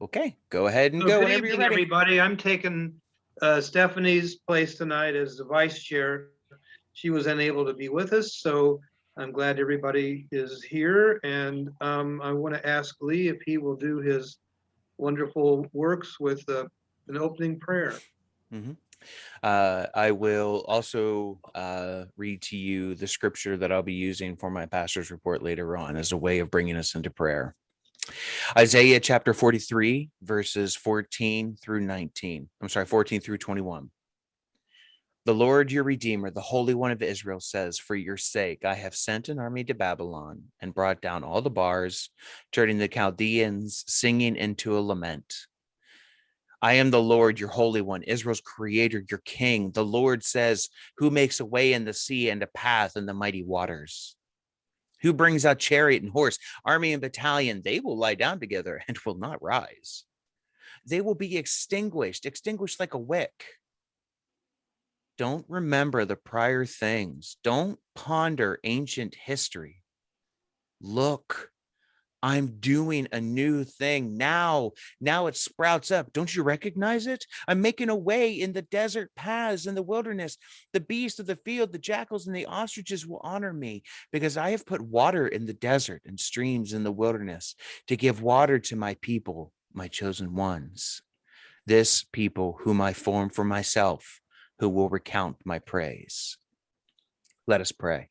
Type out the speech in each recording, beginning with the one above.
Okay, go ahead and Well, go good whenever you're evening, ready. everybody. I'm taking Stephanie's place tonight as the vice chair. She was unable to be with us, so I'm glad everybody is here. And I want to ask Lee if he will do his wonderful works with an opening prayer. Mhm. I will also read to you the scripture that I'll be using for my pastor's report later on as a way of bringing us into prayer. Isaiah chapter 43, verses 14 through 19. I'm sorry, 14 through 21. The Lord your Redeemer, the Holy One of Israel, says, for your sake, I have sent an army to Babylon and brought down all the bars, turning the Chaldeans singing into a lament. I am the Lord, your Holy One, Israel's creator, your king. The Lord says, who makes a way in the sea and a path in the mighty waters? Who brings out chariot and horse, army and battalion? They will lie down together and will not rise. They will be extinguished like a wick. Don't remember the prior things. Don't ponder ancient history. Look, I'm doing a new thing now. Now it sprouts up. Don't you recognize it? I'm making a way in the desert paths in the wilderness. The beasts of the field, the jackals and the ostriches will honor me because I have put water in the desert and streams in the wilderness to give water to my people, my chosen ones. This people whom I form for myself, who will recount my praise. Let us pray.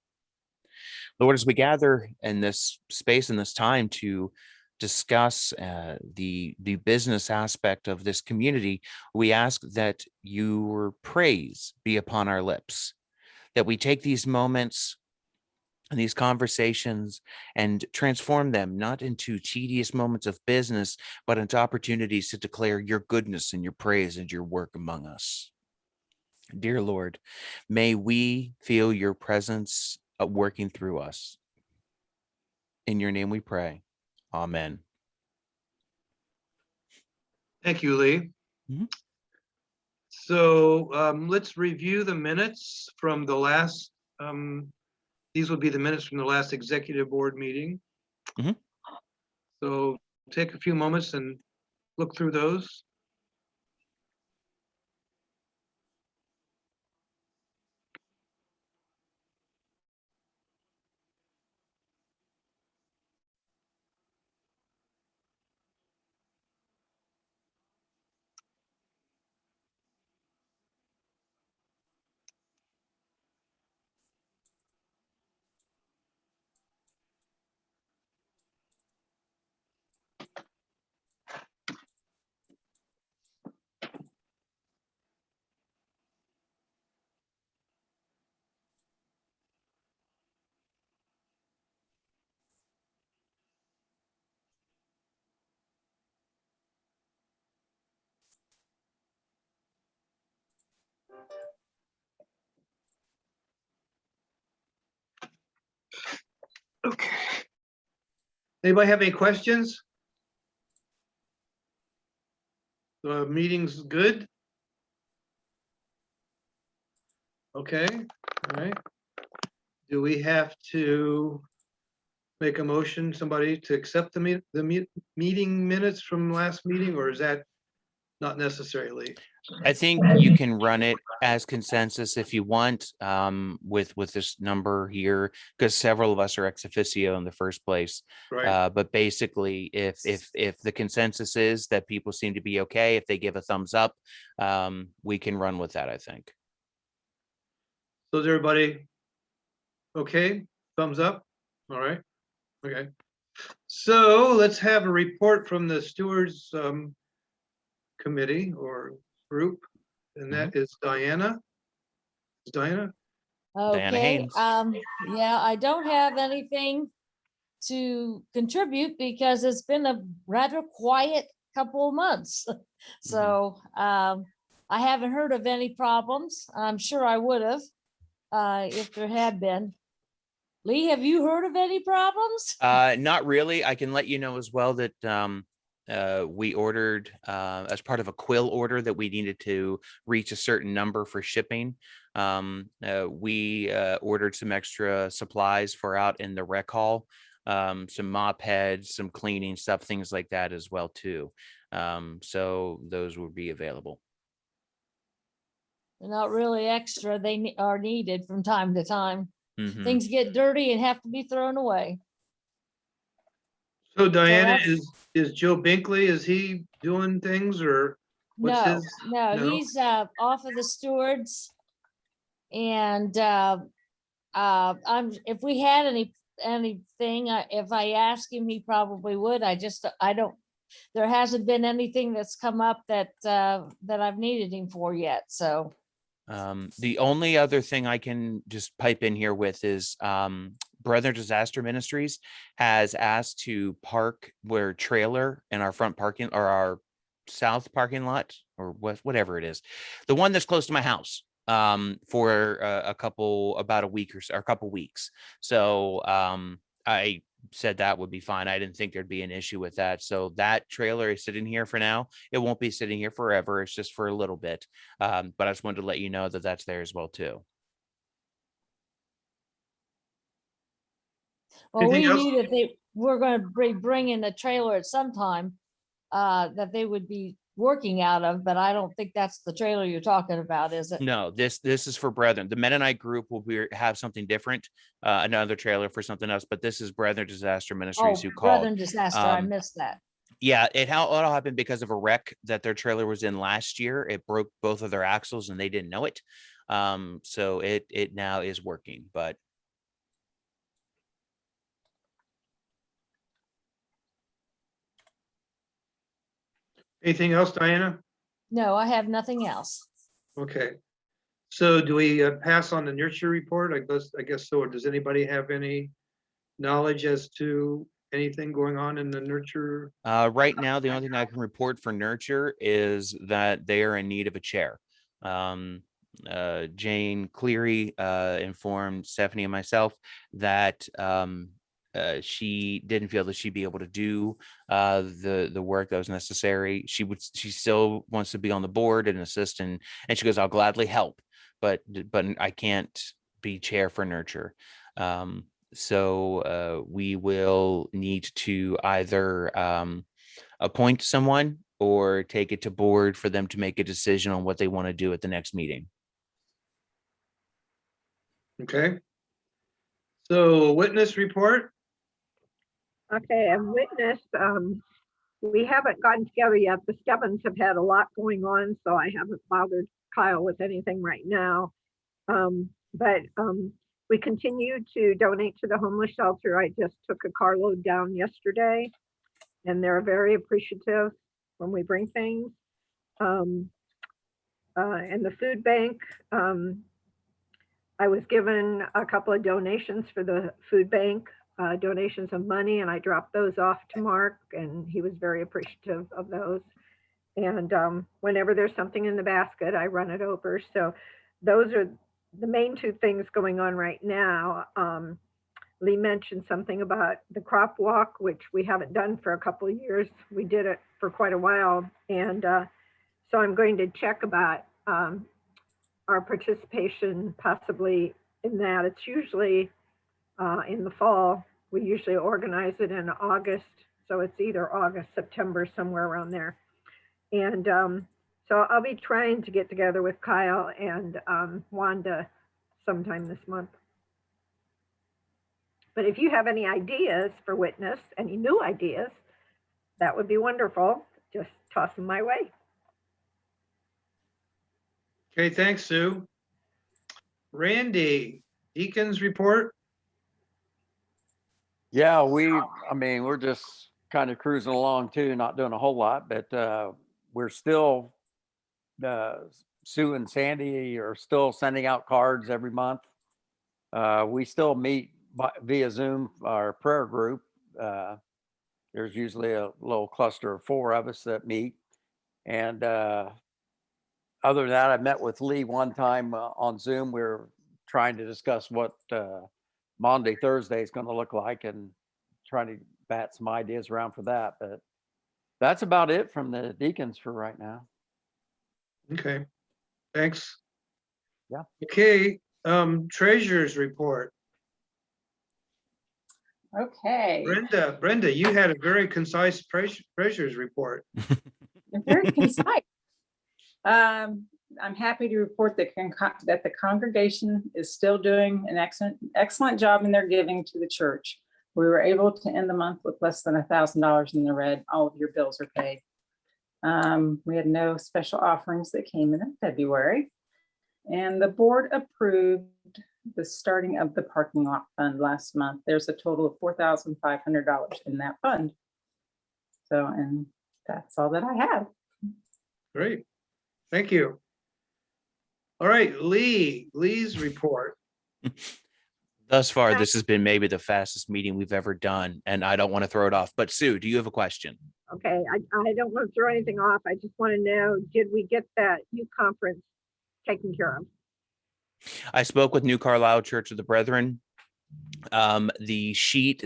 Lord, as we gather in this space and this time to discuss the business aspect of this community, we ask that your praise be upon our lips, that we take these moments and these conversations and transform them not into tedious moments of business, but into opportunities to declare your goodness and your praise and your work among us. Dear Lord, may we feel your presence working through us. In your name we pray. Amen. Thank you, Lee. Mhm. So let's review the minutes from the last, these will be the minutes from the last executive board meeting. Mhm. So take a few moments and look through those. Okay. Anybody have any questions? The meeting's good? Okay, all right. Do we have to make a motion, somebody to accept the meeting minutes from last meeting, or is that not necessarily? I think you can run it as consensus if you want, with this number here, because several of us are ex officio in the first place. Right, But basically, if the consensus is that people seem to be okay, if they give a thumbs up, we can run with that, I think. so is everybody okay? Thumbs up? All right, okay. So let's have a report from the stewards committee or group, and that is Diana. Is Diana? Diana Okay, Haynes. yeah, I don't have anything to contribute because it's been a rather quiet couple of months. So, I haven't heard of any problems. I'm sure I would have, if there had been. Lee, have you heard of any problems? Not really. I can let you know as well that we ordered as part of a quill order that we needed to reach a certain number for shipping. We ordered some extra supplies for out in the rec hall. some mop heads, some cleaning stuff, things like that as well too. So those would be available. They're not really extra. They are needed from time to time. Mhm. Things get dirty and have to be thrown away. So Diana, that's- is Joe Binkley, is he doing things or what's No, his? no, no? he's off of the stewards. And if we had anything, if I asked him, he probably would. I don't, there hasn't been anything that's come up that I've needed him for yet, so. The only other thing I can just pipe in here with is Brethren Disaster Ministries has asked to park their trailer in our front parking or our south parking lot or whatever it is, the one that's close to my house, for about a week or so, or a couple weeks. So I said that would be fine. I didn't think there'd be an issue with that. So that trailer is sitting here for now. It won't be sitting here forever. It's just for a little bit. But I just wanted to let you know that that's there as well too. Well, we Anything else? knew that they were going to be bringing the trailer at some time that they would be working out of, but I don't think that's the trailer you're talking about, is it? No, this is for Brethren. The Mennonite group will have something different, another trailer for something else, but this is Brethren Disaster Oh, Ministries who called. Brethren Disaster, I Um, missed that. Yeah, it all happened because of a wreck that their trailer was in last year. It broke both of their axles and they didn't know it. So it now is working, but Anything else, Diana? No, I have nothing else. Okay. So do we pass on the nurture report? I guess so. Or does anybody have any knowledge as to anything going on in the nurture? right now, the only thing I can report for Nurture is that they are in need of a chair. Jane Cleary informed Stephanie and myself that she didn't feel that she'd be able to do the work that was necessary. She still wants to be on the board and assist, and she goes, I'll gladly help, but I can't be chair for Nurture. So we will need to either appoint someone or take it to board for them to make a decision on what they want to do at the next meeting. Okay. So witness report? Okay, and witness, we haven't gotten together yet. The Stebbins have had a lot going on, so I haven't bothered Kyle with anything right now. But we continue to donate to the homeless shelter. I just took a carload down yesterday, and they're very appreciative when we bring things. And the food bank, I was given a couple of donations for the food bank, donations of money, and I dropped those off to Mark, and he was very appreciative of those. And whenever there's something in the basket, I run it over. So those are the main two things going on right now. Lee mentioned something about the crop walk, which we haven't done for a couple of years. We did it for quite a while. And so I'm going to check about our participation possibly in that. It's usually in the fall. We usually organize it in August. So it's either August, September, somewhere around there. And so I'll be trying to get together with Kyle and Wanda sometime this month. But if you have any ideas for witness, any new ideas, that would be wonderful. Just toss them my way. Okay, thanks, Sue. Randy, Deacon's report? Yeah, we're just kind of cruising along too, not doing a whole lot, but we're still, Sue and Sandy are still sending out cards every month. We still meet via Zoom, our prayer group. There's usually a little cluster of 4 of us that meet. And other than that, I met with Lee one time on Zoom. We were trying to discuss what Monday, Thursday is going to look like and trying to bat some ideas around for that. But that's about it from the deacons for right now. Okay, thanks. Yeah. Okay, treasurer's report. Okay, Brenda, you had a very concise treasurer's report. you're very concise. I'm happy to report that the congregation is still doing an excellent job in their giving to the church. We were able to end the month with less than $1,000 in the red. All of your bills are paid. We had no special offerings that came in February. And the board approved the starting of the parking lot fund last month. There's a total of $4,500 in that fund. So, and that's all that I have. Great. Thank you. All right, Lee's report. Thus far, Hi. this has been maybe the fastest meeting we've ever done, and I don't want to throw it off. But Sue, do you have a question? Okay, I don't want to throw anything off. I just want to know, did we get that youth conference taken care of? I spoke with New Carlisle Church of the Brethren. The sheet,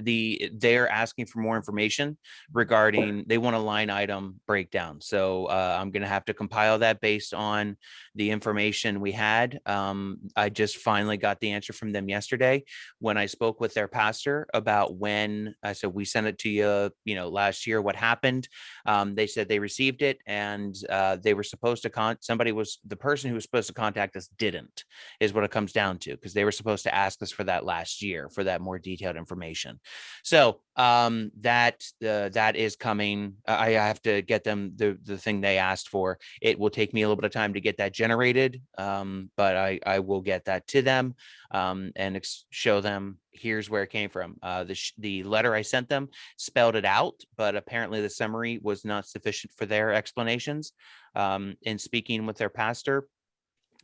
they're asking for more information regarding, they want a line item breakdown. So I'm going to have to compile that based on the information we had. I just finally got the answer from them yesterday when I spoke with their pastor about when I said, we sent it to you, last year, what happened. They said they received it and they were supposed to the person who was supposed to contact us didn't, is what it comes down to, because they were supposed to ask us for that last year for that more detailed information. So that is coming. I have to get them the thing they asked for. It will take me a little bit of time to get that generated, but I will get that to them and show them here's where it came from. The letter I sent them spelled it out, but apparently the summary was not sufficient for their explanations. In speaking with their pastor,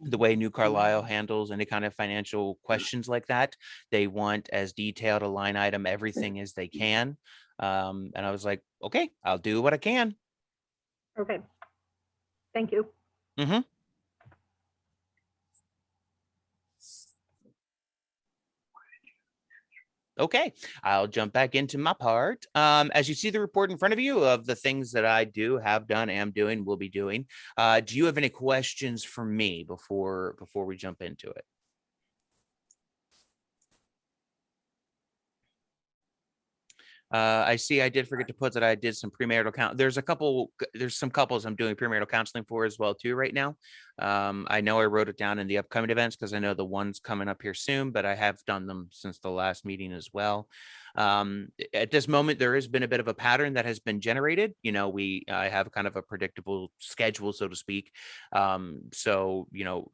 the way New Carlisle handles any kind of financial questions like that, they want as detailed a line item, everything as they can. And I was like, okay, I'll do what I can. Okay. Thank you. Mm-hmm. Okay, I'll jump back into my part. As you see the report in front of you of the things that I do, have done, am doing, will be doing. Do you have any questions for me before we jump into it? I see I did forget to put that I did some premarital count. There's some couples I'm doing premarital counseling for as well too right now. I know I wrote it down in the upcoming events because I know the one's coming up here soon, but I have done them since the last meeting as well. At this moment, there has been a bit of a pattern that has been generated. I have kind of a predictable schedule, so to speak. So,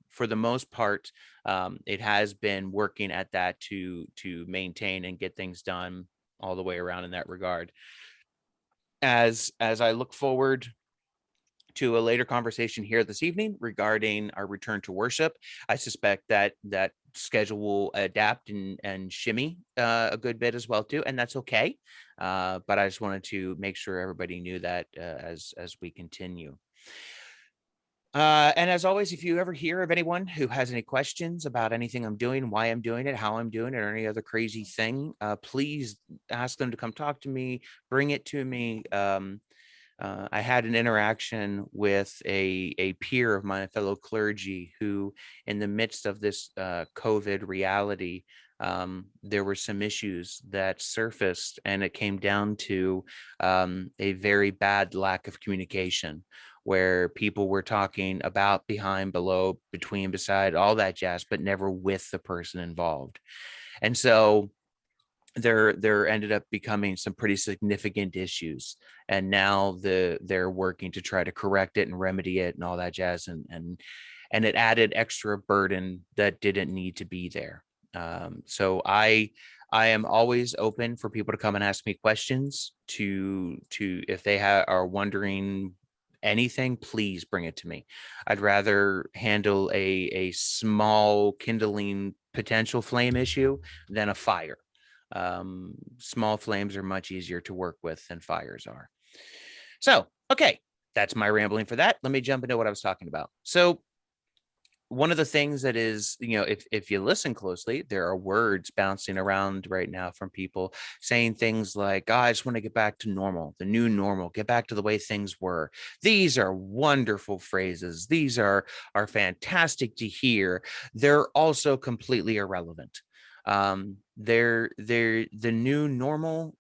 for the most part, it has been working at that to maintain and get things done all the way around in that regard. As I look forward to a later conversation here this evening regarding our return to worship, I suspect that schedule will adapt and shimmy a good bit as well too, and that's okay. But I just wanted to make sure everybody knew that as we continue. And as always, if you ever hear of anyone who has any questions about anything I'm doing, why I'm doing it, how I'm doing it, or any other crazy thing, please ask them to come talk to me, bring it to me. I had an interaction with a peer of mine, a fellow clergy, who in the midst of this COVID reality, there were some issues that surfaced, and it came down to a very bad lack of communication, where people were talking about, behind, below, between, beside, all that jazz, but never with the person involved. And so there ended up becoming some pretty significant issues, and now they're working to try to correct it and remedy it and all that jazz, and it added extra burden that didn't need to be there. So I am always open for people to come and ask me questions, to if they are wondering anything, please bring it to me. I'd rather handle a small kindling potential flame issue than a fire. Small flames are much easier to work with than fires are. So, okay, that's my rambling for that. Let me jump into what I was talking about. So one of the things that is, if you listen closely, there are words bouncing around right now from people saying things like, I just want to get back to normal, the new normal, get back to the way things were. These are wonderful phrases. These are fantastic to hear. They're also completely irrelevant. They're the new normal.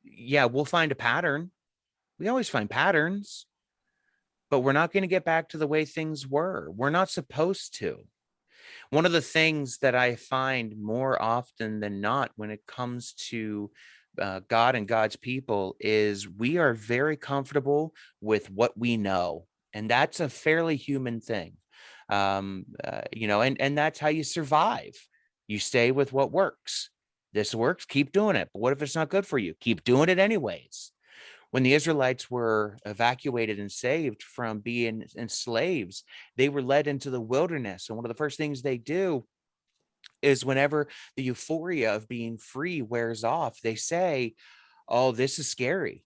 Yeah, we'll find a pattern. We always find patterns, but we're not going to get back to the way things were. We're not supposed to. One of the things that I find more often than not when it comes to God and God's people is we are very comfortable with what we know. And that's a fairly human thing. And that's how you survive. You stay with what works. This works, keep doing it. But what if it's not good for you? Keep doing it anyways. When the Israelites were evacuated and saved from being slaves, they were led into the wilderness. And one of the first things they do is whenever the euphoria of being free wears off, they say, oh, this is scary.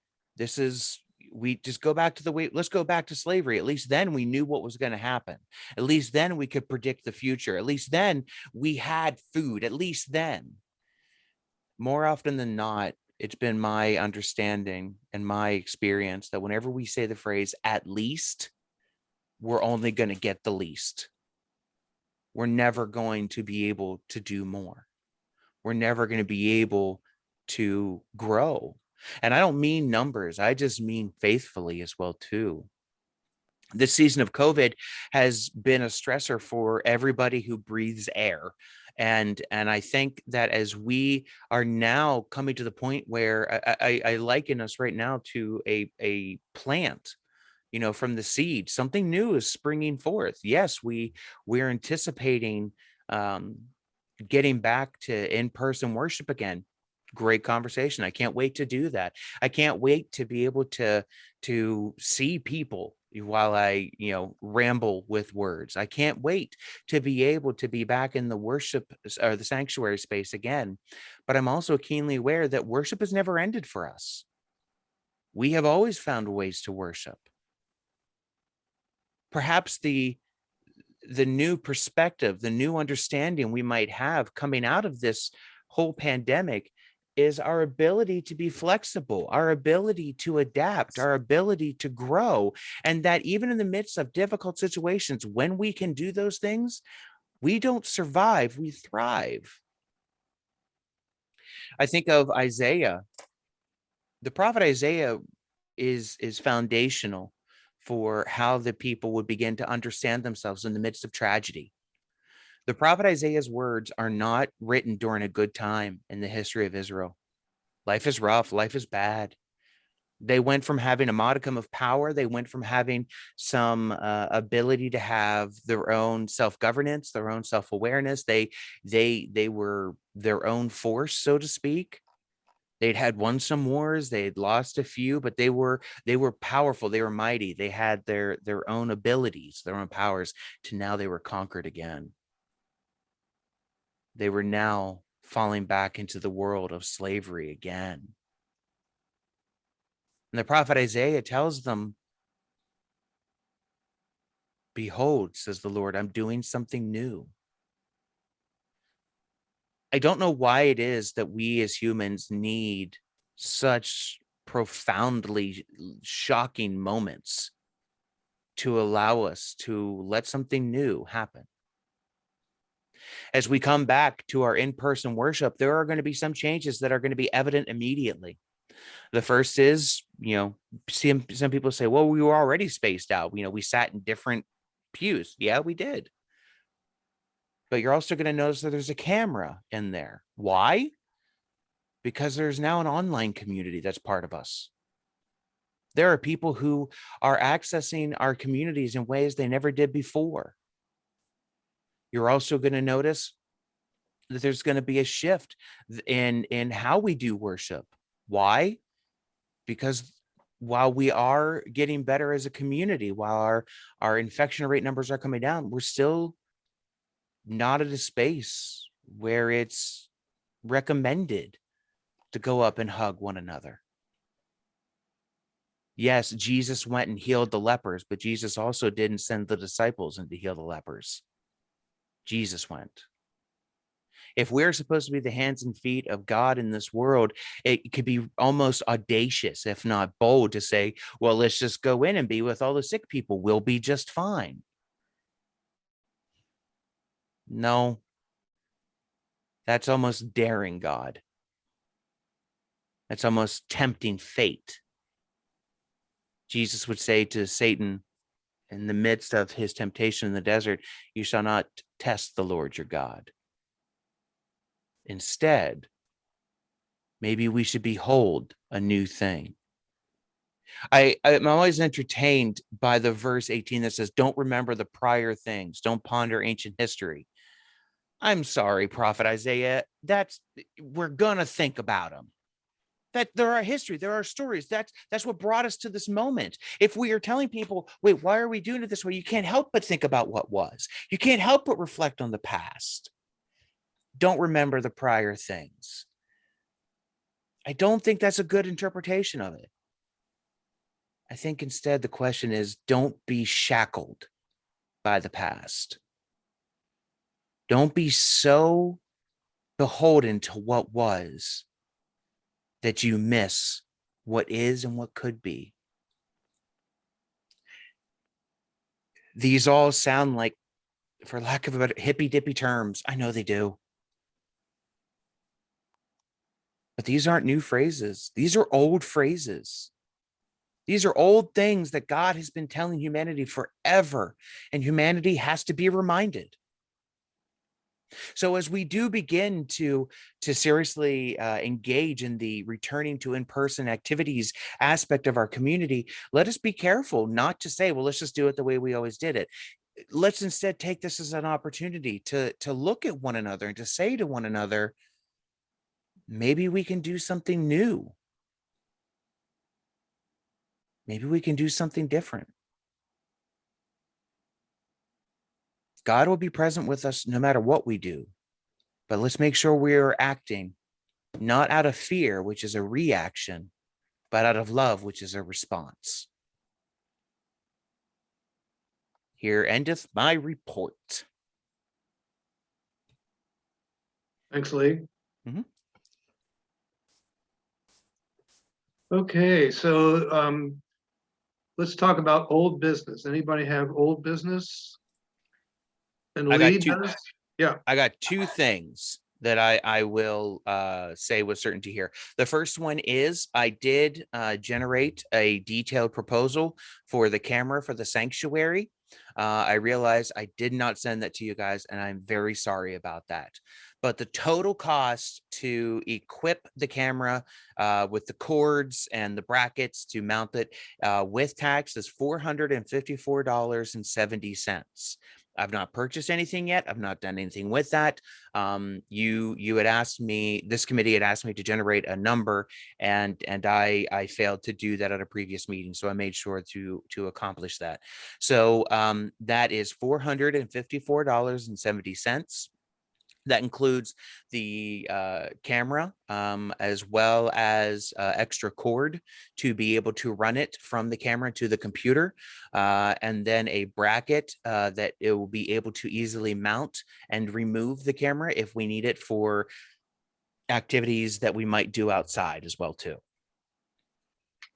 We just go back to let's go back to slavery. At least then we knew what was going to happen. At least then we could predict the future. At least then we had food. At least then. More often than not, it's been my understanding and my experience that whenever we say the phrase at least, we're only going to get the least. We're never going to be able to do more. We're never going to be able to grow. And I don't mean numbers. I just mean faithfully as well, too. This season of COVID has been a stressor for everybody who breathes air. And I think that as we are now coming to the point where I liken us right now to a plant, from the seed, something new is springing forth. Yes, we're anticipating getting back to in-person worship again. Great conversation. I can't wait to do that. I can't wait to be able to see people while I, ramble with words. I can't wait to be able to be back in the worship or the sanctuary space again. But I'm also keenly aware that worship has never ended for us. We have always found ways to worship. Perhaps the new perspective, the new understanding we might have coming out of this whole pandemic is our ability to be flexible, our ability to adapt, our ability to grow. And that even in the midst of difficult situations, when we can do those things, we don't survive, we thrive. I think of Isaiah. The prophet Isaiah is foundational for how the people would begin to understand themselves in the midst of tragedy. The prophet Isaiah's words are not written during a good time in the history of Israel. Life is rough. Life is bad. They went from having a modicum of power. They went from having some ability to have their own self-governance, their own self-awareness. They were their own force, so to speak. They'd had won some wars. They had lost a few, but they were powerful. They were mighty. They had their own abilities, their own powers. To now they were conquered again. They were now falling back into the world of slavery again. And the prophet Isaiah tells them, behold, says the Lord, I'm doing something new. I don't know why it is that we as humans need such profoundly shocking moments to allow us to let something new happen. As we come back to our in-person worship, there are going to be some changes that are going to be evident immediately. The first is, some people say, well, we were already spaced out. We sat in different pews. Yeah, we did. But you're also going to notice that there's a camera in there. Why? Because there's now an online community that's part of us. There are people who are accessing our communities in ways they never did before. You're also going to notice that there's going to be a shift in how we do worship. Why? Because while we are getting better as a community, while our infection rate numbers are coming down, we're still not at a space where it's recommended to go up and hug one another. Yes, Jesus went and healed the lepers, but Jesus also didn't send the disciples in to heal the lepers. Jesus went. If we're supposed to be the hands and feet of God in this world, it could be almost audacious, if not bold, to say, well, let's just go in and be with all the sick people. We'll be just fine. No. That's almost daring God. That's almost tempting fate. Jesus would say to Satan in the midst of his temptation in the desert, you shall not test the Lord your God. Instead, maybe we should behold a new thing. I'm always entertained by the verse 18 that says, don't remember the prior things, don't ponder ancient history. I'm sorry, Prophet Isaiah, we're gonna think about them. That there are history, there are stories. That's what brought us to this moment. If we are telling people, wait, why are we doing it this way? You can't help but think about what was. You can't help but reflect on the past. Don't remember the prior things. I don't think that's a good interpretation of it. I think instead the question is, don't be shackled by the past. Don't be so beholden to what was that you miss what is and what could be. These all sound like, for lack of a better, hippy dippy terms. I know they do. But these aren't new phrases. These are old phrases. These are old things that God has been telling humanity forever, and humanity has to be reminded. So as we do begin to seriously engage in the returning to in-person activities aspect of our community, let us be careful not to say, well, let's just do it the way we always did it. Let's instead take this as an opportunity to look at one another and to say to one another, maybe we can do something new. Maybe we can do something different. God will be present with us no matter what we do. But let's make sure we are acting not out of fear, which is a reaction, but out of love, which is a response. Here endeth my report. Thanks, Lee. Mhm. Okay, so let's talk about old business. Anybody have old business? And I got Lee two. does? Yeah, I got two things that I will say with certainty here. The first one is I did generate a detailed proposal for the camera for the sanctuary. I realized I did not send that to you guys, and I'm very sorry about that. But the total cost to equip the camera with the cords and the brackets to mount it with tax is $454.70. I've not purchased anything yet. I've not done anything with that. You had asked me, this committee had asked me to generate a number, and I failed to do that at a previous meeting. So I made sure to accomplish that. So that is $454.70. That includes the camera as well as extra cord to be able to run it from the camera to the computer, and then a bracket that it will be able to easily mount and remove the camera if we need it for activities that we might do outside as well too.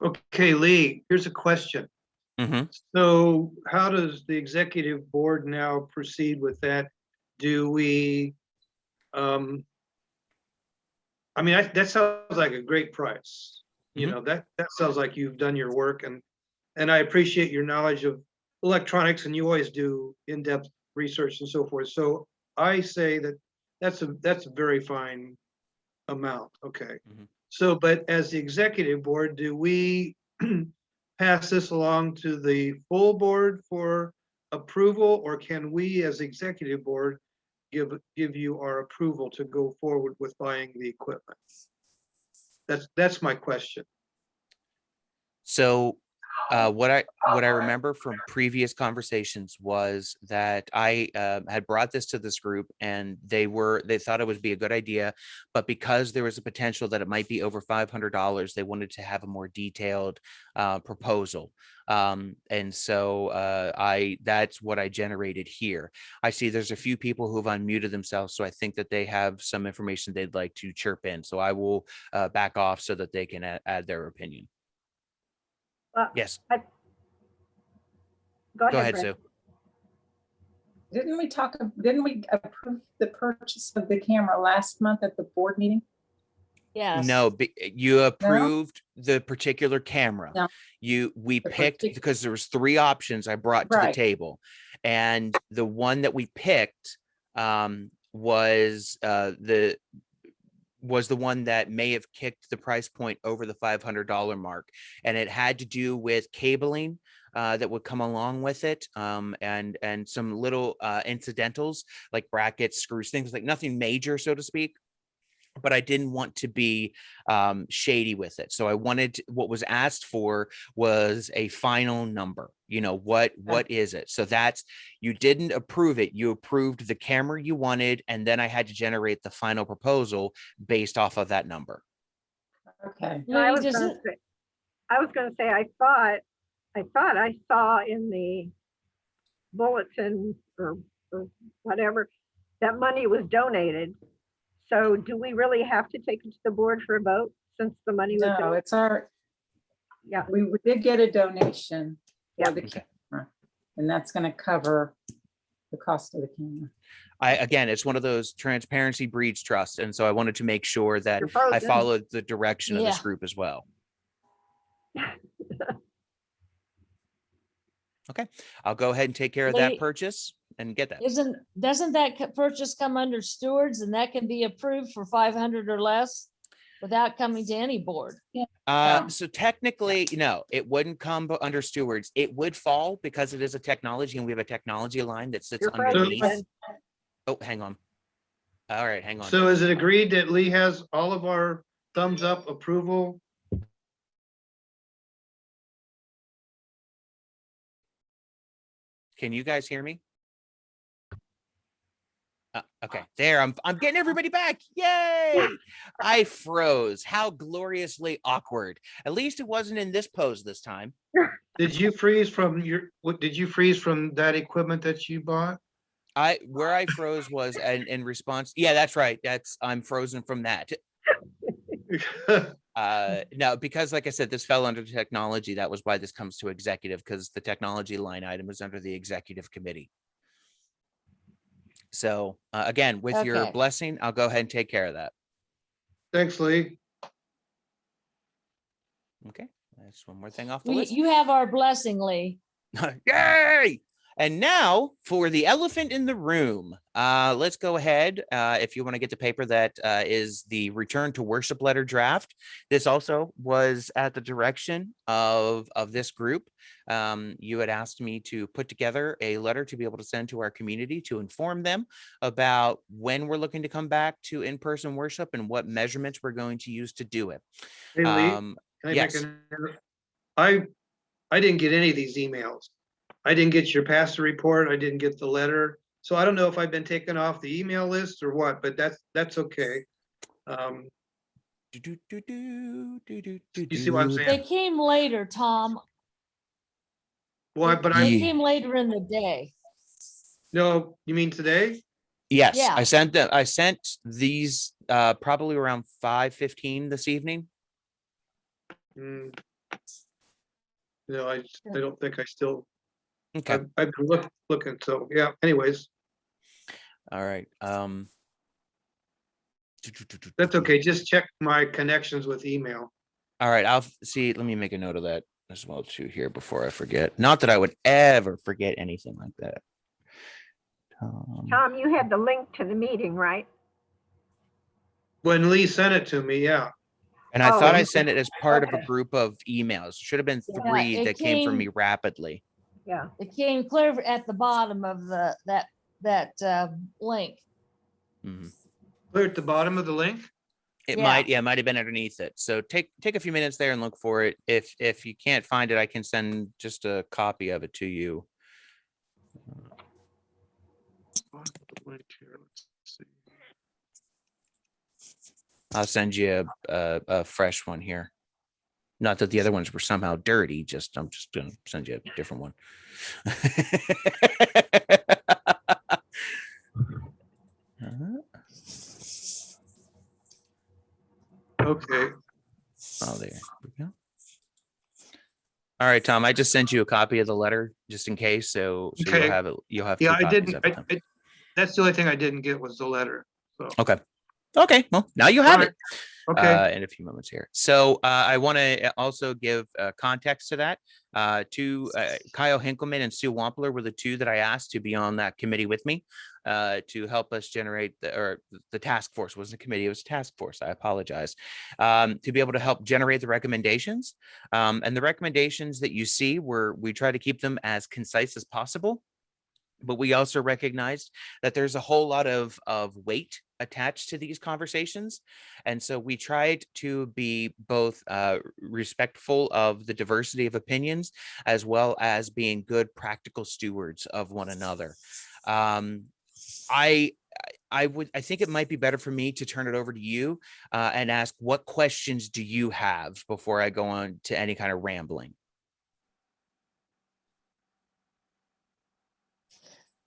okay, Lee, here's a question. Mm-hmm. So how does the executive board now proceed with that? Do we, I mean, that sounds like a great price. You Mhm. know, that sounds like you've done your work, and I appreciate your knowledge of electronics, and you always do in-depth research and so forth. So I say that that's a very fine amount. Okay. Mhm. So, but as the executive board, do we pass this along to the full board for approval, or can we as executive board give you our approval to go forward with buying the equipment? That's my question. So what I remember from previous conversations was that I had brought this to this group, and they thought it would be a good idea, but because there was a potential that it might be over $500, they wanted to have a more detailed proposal. And so that's what I generated here. I see there's a few people who've unmuted themselves, so I think that they have some information they'd like to chirp in. So I will back off so that they can add their opinion. Yes. Go Go ahead, ahead, Brett. Sue. Didn't we approve the purchase of the camera last month at the board meeting? Yes. No, you approved the particular camera. No. We The picked, partic- because there was 3 options I brought to the Right. table. And the one that we picked was the one that may have kicked the price point over the $500 mark. And it had to do with cabling that would come along with it, and some little incidentals like brackets, screws, things like nothing major, so to speak. But I didn't want to be shady with it. So I wanted what was asked for was a final number. What is it? So you didn't approve it. You approved the camera you wanted, and then I had to generate the final proposal based off of that number. Okay, And I Louis, was does gonna it- say, I thought I saw in the bulletin or whatever, that money was donated. So do we really have to take it to the board for a vote since the money was no, donated? it's our, Yeah, we did get a donation Yeah. for the Okay. camera, and that's gonna cover the cost of the camera. Again, it's one of those transparency breeds trust. And so I wanted to make sure that You're I frozen. followed the direction of this Yeah. group as well. Okay, I'll go ahead and take care of that Lee- purchase and get that. doesn't that purchase come under stewards and that can be approved for 500 or less without coming to any board? So technically, no, it wouldn't come under stewards. It would fall because it is a technology, and we have a technology line that sits You're frozen. underneath. Oh, hang on. All right, hang on. So is it agreed that Lee has all of our thumbs up approval? Can you guys hear me? Okay, there. I'm getting everybody back. Yay! I froze. How gloriously awkward. At least it wasn't in this pose this time. Did you freeze from did you freeze from that equipment that you bought? Where I froze was in response. Yeah, that's right. I'm frozen from that. No, because like I said, this fell under technology. That was why this comes to executive, because the technology line item is under the executive committee. So again, with your Okay. blessing, I'll go ahead and take care of that. Thanks, Lee. Okay, that's one more thing off the You list. you have our blessing, Lee. Yay! And now for the elephant in the room. Let's go ahead. If you want to get the paper that is the return to worship letter draft. This also was at the direction of this group. You had asked me to put together a letter to be able to send to our community to inform them about when we're looking to come back to in-person worship and what measurements we're going to use to do it. Hey, Lee, Um, can I make yes. an error? I didn't get any of these emails. I didn't get your pastor report. I didn't get the letter. So I don't know if I've been taken off the email list or what, but that's okay. You see what I'm saying? They came later, Tom. Why, but They Yeah. came later in the day. no, you mean today? Yes, Yeah. I sent them. I sent these probably around 5:15 this evening. Mm. No, I don't think I still, Okay, I've been looking, so, yeah, anyways, all right. that's okay. Just check my connections with email. All right, I'll see. Let me make a note of that as well too here before I forget. Not that I would ever forget anything like that. Tom, you had the link to the meeting, right? When Lee sent it to me, yeah. And I Oh, thought I okay. sent it as part of a Okay. group of emails. Should have been Yeah, 3 it that came from came- me rapidly. Yeah. It came clear at the bottom of that link. Mhm. Clear at the bottom of the link? It Yeah. might have been underneath it. So take a few minutes there and look for it. If you can't find it, I can send just a copy of it to you. Link here, let's see. I'll send you a fresh one here. Not that the other ones were somehow dirty, I'm just gonna send you a different one. Okay, Oh, there we go. All right, Tom, I just sent you a copy of the letter just in case. So you'll Okay. have it. You'll have Yeah, two I copies didn't, of it. then. that's the only thing I didn't get was the letter. So, Okay. Okay. Well, now you have All it. okay, In a few moments here. So I want to also give context to that. Kyle Hinkleman and Sue Wampler were the two that I asked to be on that committee with me to help us generate the task force. It wasn't a committee, it was a task force. I apologize. To be able to help generate the recommendations. And the recommendations that you see we try to keep them as concise as possible. But we also recognized that there's a whole lot of weight attached to these conversations. And so we tried to be both respectful of the diversity of opinions, as well as being good practical stewards of one another. I think it might be better for me to turn it over to you and ask, what questions do you have before I go on to any kind of rambling?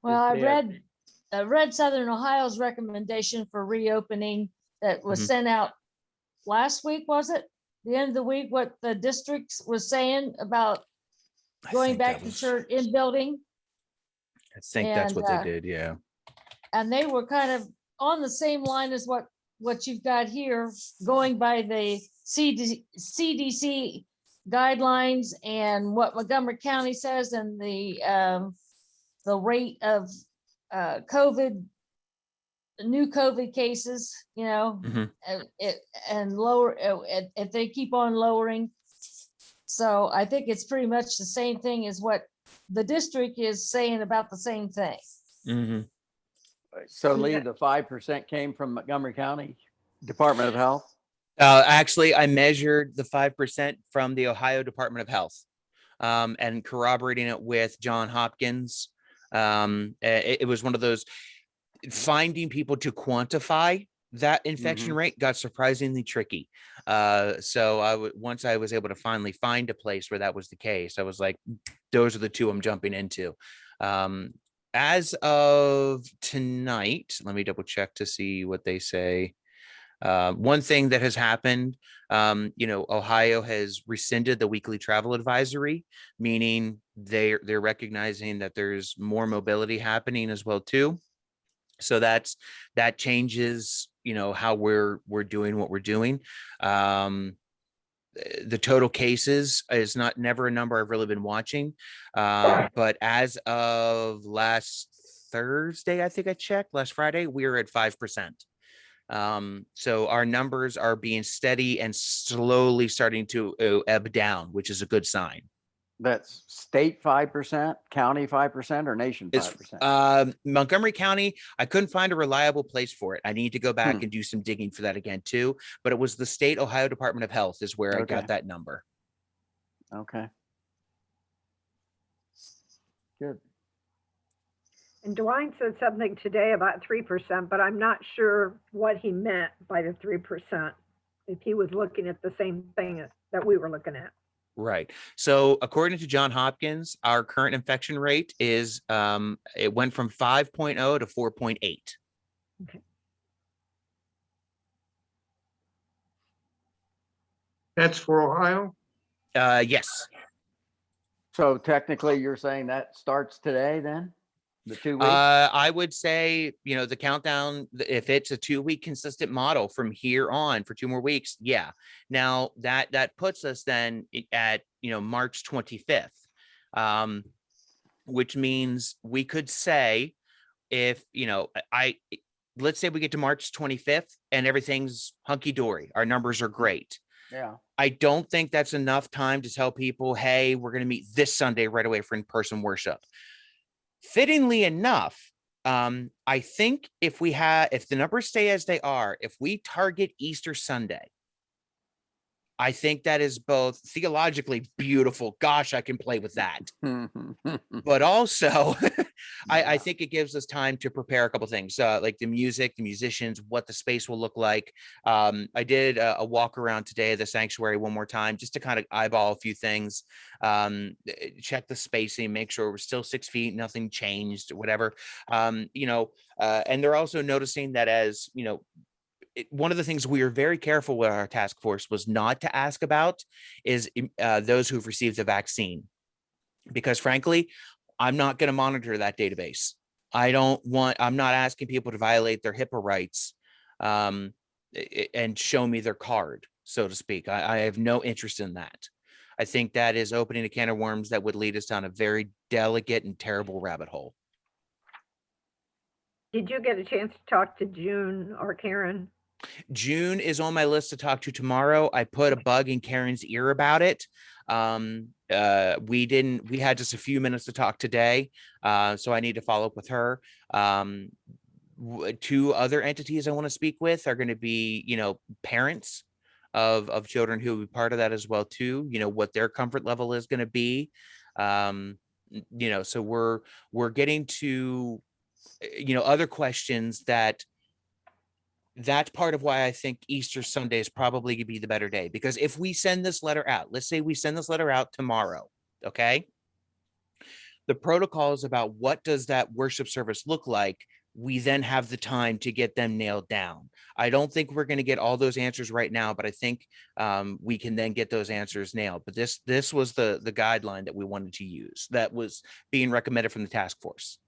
Well, I Yeah. read Southern Ohio's recommendation for reopening that was Mhm. sent out last week, was it? The end of the week, what the districts was saying about I going think back that to was- church in building. I think that's And, what they did. Yeah. And they were kind of on the same line as what you've got here, going by the CDC guidelines and what Montgomery County says, and the rate of new COVID cases, Mhm. and lower, if they keep on lowering. So I think it's pretty much the same thing as what the district is saying about the same thing. Mhm. So Lee, the 5% came from Montgomery County Department of Health? Actually, I measured the 5% from the Ohio Department of Health, and corroborating it with John Hopkins. It was one of those, finding people to quantify that infection rate got surprisingly tricky. So once I was able to finally find a place where that was the case, I was like, those are the two I'm jumping into. As of tonight, let me double check to see what they say. One thing that has happened, Ohio has rescinded the weekly travel advisory, meaning they're recognizing that there's more mobility happening as well too. So that changes, how we're doing what we're doing. The total cases is never a number I've really been watching. But as of last Thursday, I think I checked, last Friday, we were at 5%. So our numbers are being steady and slowly starting to ebb down, which is a good sign. That's state 5%, county 5%, or nation It's 5%? Montgomery County. I couldn't find a reliable place for it. I need to go back Hmm. and do some digging for that again too. But it was the state Ohio Department of Health is where I Okay. got that number. Okay. Good. And Dwayne said something today about 3%, but I'm not sure what he meant by the 3%. If he was looking at the same thing that we were looking at. Right. So according to John Hopkins, our current infection rate is it went from 5.0 to 4.8. Okay. that's for Ohio. Yes. So technically, you're saying that starts today then? The 2 weeks? I would say, the countdown, if it's a 2-week consistent model from here on for 2 more weeks. Yeah. Now that puts us then at, March 25th, which means we could say if, let's say we get to March 25th and everything's hunky dory, our numbers are great. Yeah. I don't think that's enough time to tell people, hey, we're going to meet this Sunday right away for in-person worship. Fittingly enough, I think if the numbers stay as they are, if we target Easter Sunday, I think that is both theologically beautiful. Gosh, I can play with that. But also, I think it gives us time to prepare a couple things, like the music, the musicians, what the space will look like. I did a walk around today of the sanctuary one more time, just to kind of eyeball a few things, check the spacing, make sure we're still 6 feet, nothing changed, whatever. And they're also noticing that as, one of the things we were very careful with our task force was not to ask about is those who've received the vaccine, because frankly, I'm not going to monitor that database. I'm not asking people to violate their HIPAA rights and show me their card, so to speak. I have no interest in that. I think that is opening a can of worms that would lead us down a very delicate and terrible rabbit hole. Did you get a chance to talk to June or Karen? June is on my list to talk to tomorrow. I put a bug in Karen's ear about it. We had just a few minutes to talk today. So I need to follow up with her. Two other entities I want to speak with are going to be, parents of children who will be part of that as well too, what their comfort level is going to be. So we're getting to, other questions that's part of why I think Easter Sunday is probably going to be the better day, because if we send this letter out, let's say we send this letter out tomorrow, okay? The protocols about what does that worship service look like, we then have the time to get them nailed down. I don't think we're going to get all those answers right now, but I think we can then get those answers nailed. But this was the guideline that we wanted to use that was being recommended from the task force.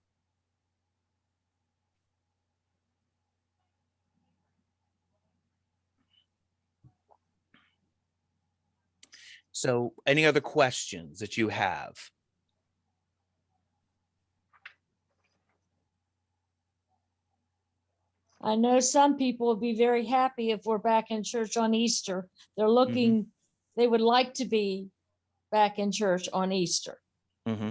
So any other questions that you have? I know some people would be very happy if we're back in church on Easter. They're looking, they would like to be back in church on Easter. Mm-hmm.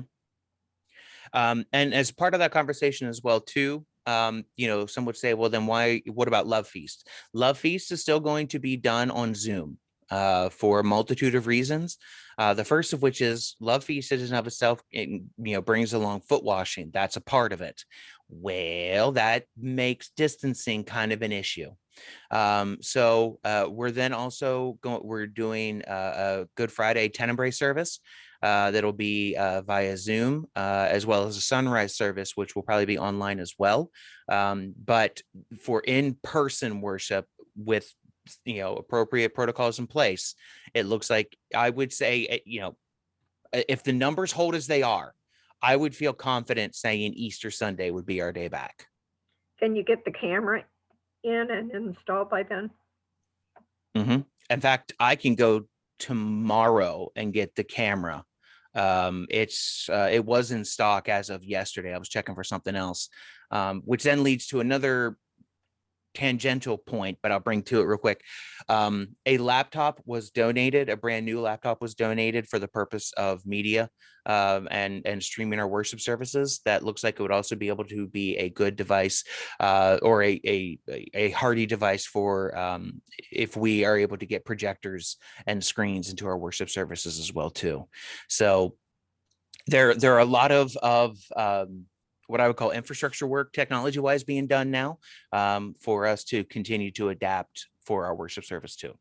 And as part of that conversation as well, too, some would say, well, then what about Love Feast? Love Feast is still going to be done on Zoom for a multitude of reasons. The first of which is Love Feast in and of itself, brings along foot washing. That's a part of it. Well, that makes distancing kind of an issue. So we're then also we're doing a Good Friday Tenebrae service that'll be via Zoom, as well as a sunrise service, which will probably be online as well. But for in-person worship with, appropriate protocols in place, it looks like, I would say, if the numbers hold as they are, I would feel confident saying Easter Sunday would be our day back. Can you get the camera in and installed by then? Mm-hmm. In fact, I can go tomorrow and get the camera. It was in stock as of yesterday. I was checking for something else, which then leads to another tangential point, but I'll bring to it real quick. A laptop was donated, a brand new laptop was donated for the purpose of media and streaming our worship services. That looks like it would also be able to be a good device or a hardy device for if we are able to get projectors and screens into our worship services as well too. So there are a lot of what I would call infrastructure work, technology-wise, being done now for us to continue to adapt for our worship service too.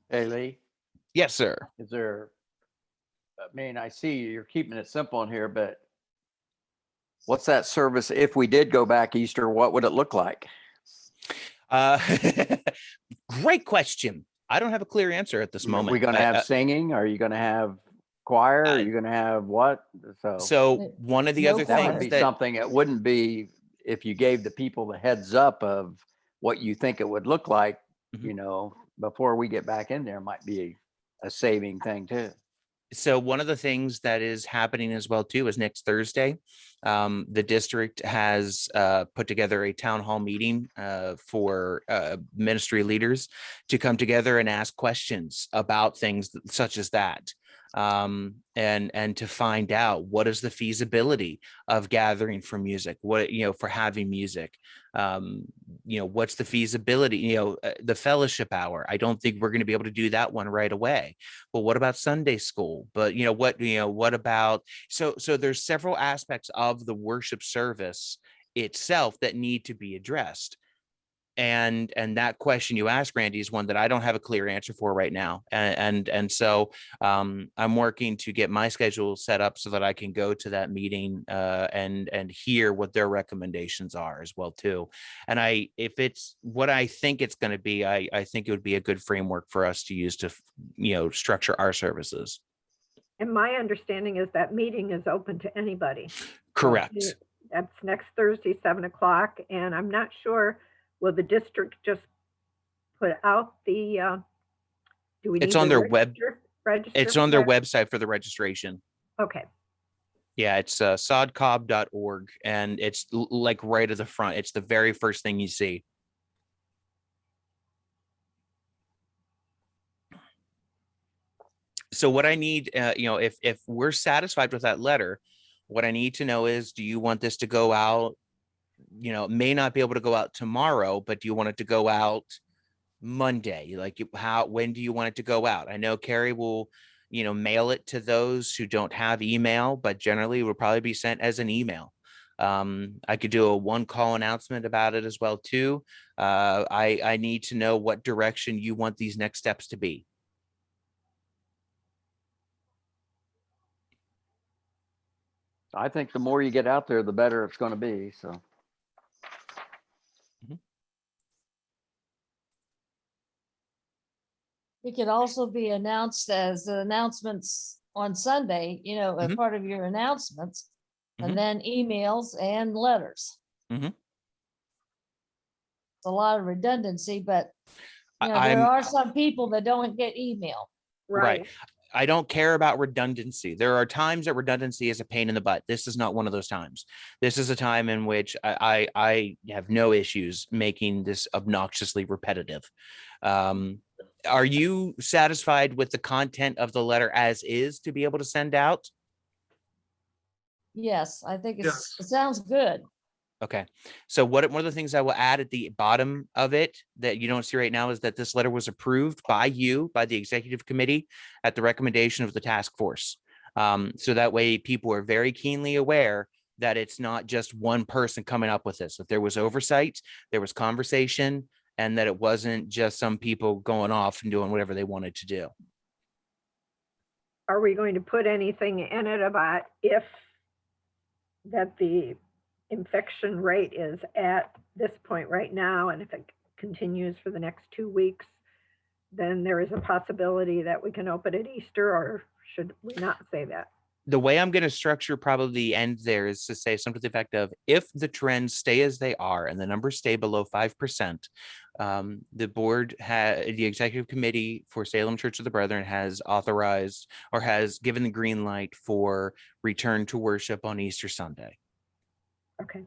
Hey, Lee, Yes, sir. I see you're keeping it simple in here, but what's that service? If we did go back Easter, what would it look like? Great question. I don't have a clear answer at this moment. Are we going to have singing? Are you going to have choir? Are you going to have what? So one of the No other that would things be that something. It wouldn't be if you gave the people the heads up of what you think it would look like, Mhm. Before we get back in there, might be a saving thing too. So one of the things that is happening as well too is next Thursday, the district has put together a town hall meeting for ministry leaders to come together and ask questions about things such as that. And to find out what is the feasibility of gathering for music, for having music, what's the feasibility, the fellowship hour. I don't think we're going to be able to do that one right away. But what about Sunday school? But what about, so there's several aspects of the worship service itself that need to be addressed. and that question you asked, Randy, is one that I don't have a clear answer for right now. And so I'm working to get my schedule set up so that I can go to that meeting and hear what their recommendations are as well too. And if it's what I think it's going to be, I think it would be a good framework for us to use to, structure our services. And my understanding is that meeting is open to anybody. Correct. That's next Thursday, 7 o'clock. And I'm not sure, will the district just put out the, do we need It's on to their web. register It's for on their that? website for the registration. Okay, Yeah, it's sodcob.org, and it's like right at the front. It's the very first thing you see. So what I need, if we're satisfied with that letter, what I need to know is, do you want this to go out? It may not be able to go out tomorrow, but do you want it to go out Monday? Like when do you want it to go out? I know Carrie will, mail it to those who don't have email, but generally it will probably be sent as an email. I could do a one call announcement about it as well too. I need to know what direction you want these next steps to be. I think the more you get out there, the better it's going to be. So. It could also be announced as announcements on Sunday, as Mhm. part of your announcements, Mhm. and then emails and letters. Mhm. It's a lot of redundancy, but there I'm are some people that don't get email. right. I don't care about redundancy. There are times that redundancy is a pain in the butt. This is not one of those times. This is a time in which I have no issues making this obnoxiously repetitive. Are you satisfied with the content of the letter as is to be able to send out? Yes, I think it Yes. sounds good. Okay. So one of the things I will add at the bottom of it that you don't see right now is that this letter was approved by the executive committee at the recommendation of the task force. So that way people are very keenly aware that it's not just one person coming up with this, that there was oversight, there was conversation, and that it wasn't just some people going off and doing whatever they wanted to do. Are we going to put anything in it about if that the infection rate is at this point right now, and if it continues for the next 2 weeks, then there is a possibility that we can open at Easter, or should we not say that? The way I'm going to structure probably the end there is to say something to the effect of, if the trends stay as they are and the numbers stay below 5%, the executive committee for Salem Church of the Brethren has authorized or has given the green light for return to worship on Easter Sunday. Okay,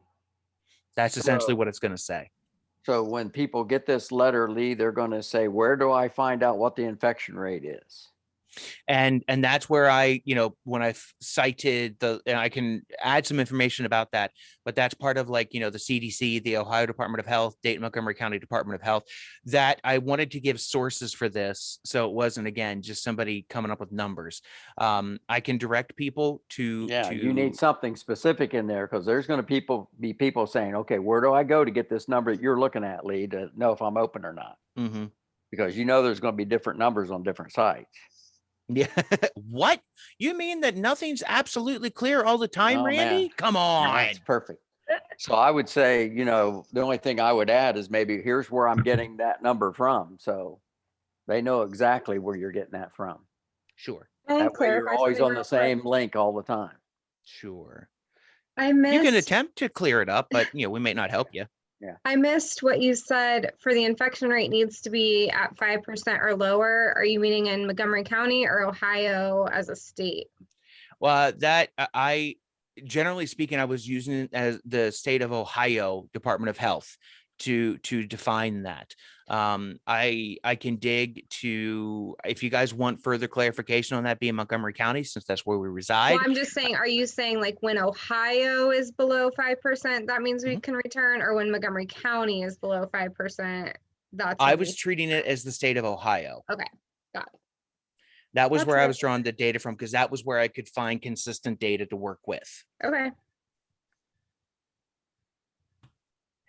That's essentially what it's going to say. So when people get this letter, Lee, they're going to say, where do I find out what the infection rate is? And that's where I, when I cited and I can add some information about that, but that's part of the CDC, the Ohio Department of Health, Dayton Montgomery County Department of Health, that I wanted to give sources for this. So it wasn't, again, just somebody coming up with numbers. I can direct people to. You need something specific in there, because there's going to be people saying, okay, where do I go to get this number that you're looking at, Lee, to know if I'm open or not? Mm-hmm. Because there's going to be different numbers on different sites. Yeah. What? You mean that nothing's absolutely clear all the time, Oh, Randy? man. Come on. That's perfect. So I would say, the only thing I would add is maybe here's where I'm getting that number from. So they know exactly where you're getting that from. Sure. That way you're always on the same link all the time. Sure. I missed, You can attempt to clear it up, but we may not help you. I missed what you said for the infection rate needs to be at 5% or lower. Are you meaning in Montgomery County or Ohio as a state? Well, that I generally speaking, I was using it as the state of Ohio Department of Health to define that. I can dig to, if you guys want further clarification on that, being Montgomery County, since that's where we reside. Well, I'm just saying, are you saying like when Ohio is below 5%, that means we can return, or when Montgomery County is below 5%? That's I when was we- treating it as the state of Ohio. Okay, got it. That was That's where I what- was drawing the data from, because that was where I could find consistent data to work with. Okay.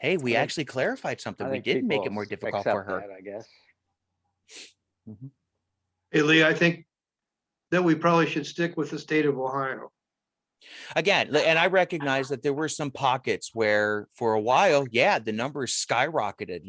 hey, we I think- actually clarified something. I We think didn't make it people more difficult accept for her. that, I guess. Mhm. Hey, Lee, I think that we probably should stick with the state of Ohio. Again, and I recognize that there were some pockets where for a while, yeah, the numbers skyrocketed.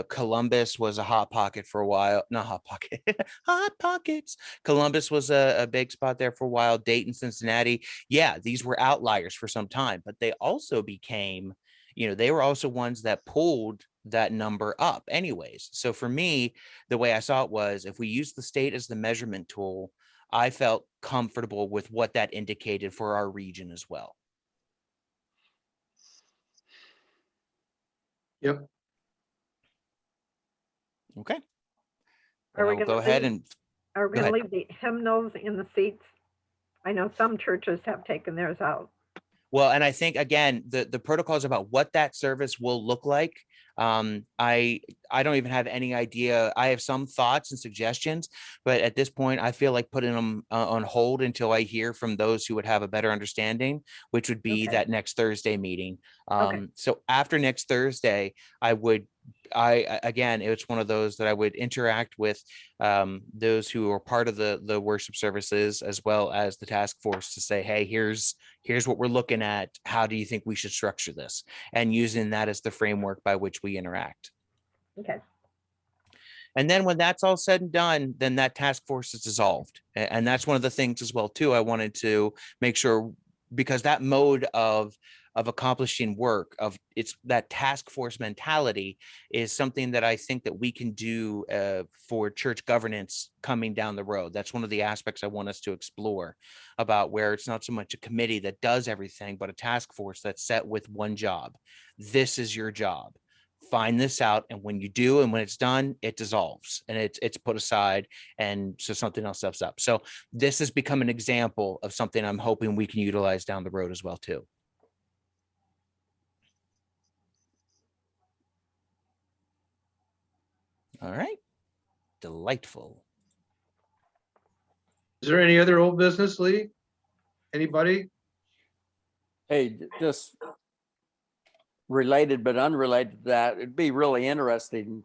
Columbus was a hot pocket for a while. Not hot pocket, hot pockets. Columbus was a big spot there for a while. Dayton, Cincinnati. Yeah, these were outliers for some time, but they also became, they were also ones that pulled that number up anyways. So for me, the way I saw it was if we use the state as the measurement tool, I felt comfortable with what that indicated for our region as well. Yep. Okay. Are we I'll go gonna ahead leave- and Are we Go gonna ahead. leave the hymnals in the seats? I know some churches have taken theirs out. well, and I think again, the protocols about what that service will look like. I don't even have any idea. I have some thoughts and suggestions, but at this point, I feel like putting them on hold until I hear from those who would have a better understanding, which would be Okay. that next Thursday meeting. Okay. So after next Thursday, again, it's one of those that I would interact with those who are part of the worship services as well as the task force to say, hey, here's what we're looking at. How do you think we should structure this? And using that as the framework by which we interact. Okay. And then when that's all said and done, then that task force is dissolved. And that's one of the things as well, too. I wanted to make sure, because that mode of accomplishing work, of it's that task force mentality is something that I think that we can do for church governance coming down the road. That's one of the aspects I want us to explore, about where it's not so much a committee that does everything, but a task force that's set with one job. This is your job. Find this out, and when you do, and when it's done, it dissolves and it's put aside, and so something else steps up. So this has become an example of something I'm hoping we can utilize down the road as well too. All right, delightful. Is there any other old business, Lee? Anybody? Hey, just related but unrelated to that, it'd be really interesting